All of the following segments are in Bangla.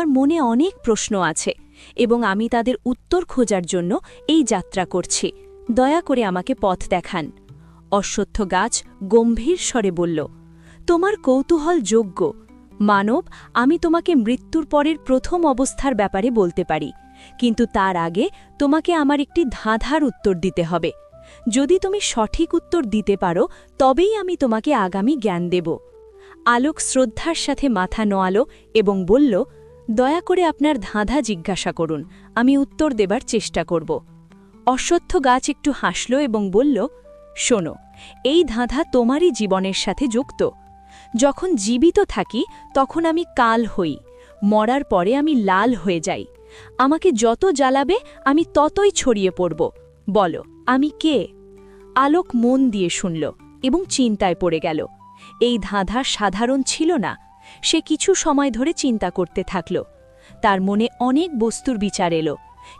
আমার মনে অনেক প্রশ্ন আছে এবং আমি তাদের উত্তর খোঁজার জন্য এই যাত্রা করছি। দয়া করে আমাকে পথ দেখান। অশ্বত্থ গাছ গম্ভীর স্বরে বলল, তোমার কৌতূহল যোগ্য মানব। আমি তোমাকে মৃত্যুর পরের প্রথম অবস্থার ব্যাপারে বলতে পারি, কিন্তু তার আগে তোমাকে আমার একটি ধাঁধার উত্তর দিতে হবে। যদি তুমি সঠিক উত্তর দিতে পারো তবেই আমি তোমাকে আগামী জ্ঞান দেব। আলোক শ্রদ্ধার সাথে মাথা নোয়ালো এবং বলল, দয়া করে আপনার ধাঁধা জিজ্ঞাসা করুন, আমি উত্তর দেবার চেষ্টা করব। অশ্বত্থ গাছ একটু হাসল এবং বলল, শোনো, এই ধাঁধা তোমারই জীবনের সাথে যুক্ত। যখন জীবিত থাকি তখন আমি কাল হই, মরার পরে আমি লাল হয়ে যাই। আমাকে যত জ্বালাবে আমি ততই ছড়িয়ে পড়ব। বলো, আমি কে? আলোক মন দিয়ে শুনল এবং চিন্তায় পড়ে গেল। এই ধাঁধা সাধারণ ছিল না। সে কিছু সময় ধরে চিন্তা করতে থাকল। তার মনে অনেক বস্তুর বিচার এলো,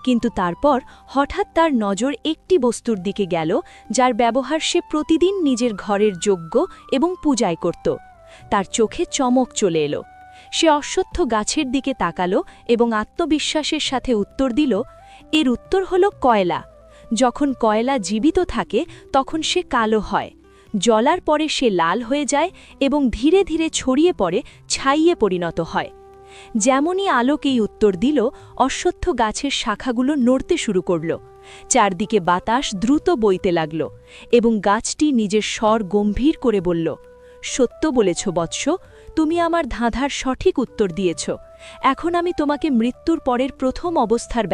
কিন্তু তারপর হঠাৎ তার নজর একটি বস্তুর দিকে গেল যার ব্যবহার সে প্রতিদিন নিজের ঘরের যজ্ঞ এবং পূজায় করত। তার চোখে চমক চলে এলো। সে অশ্বত্থ গাছের দিকে তাকালো এবং আত্মবিশ্বাসের সাথে উত্তর দিল, এর উত্তর হল কয়লা। যখন কয়লা জীবিত থাকে তখন সে কালো হয়, জ্বলার পরে সে লাল হয়ে যায় এবং ধীরে ধীরে ছড়িয়ে পড়ে ছাইয়ে পরিণত হয়। যেমনই আলোক এই উত্তর দিল, অশ্বত্থ গাছের শাখাগুলো নড়তে শুরু করল। চারদিকে বাতাস দ্রুত বইতে লাগল এবং গাছটি নিজের স্বর গম্ভীর করে বলল, সত্য বলেছ বৎস, তুমি আমার ধাঁধার সঠিক উত্তর দিয়েছ। এখন আমি তোমাকে মৃত্যুর পরের প্রথম অবস্থার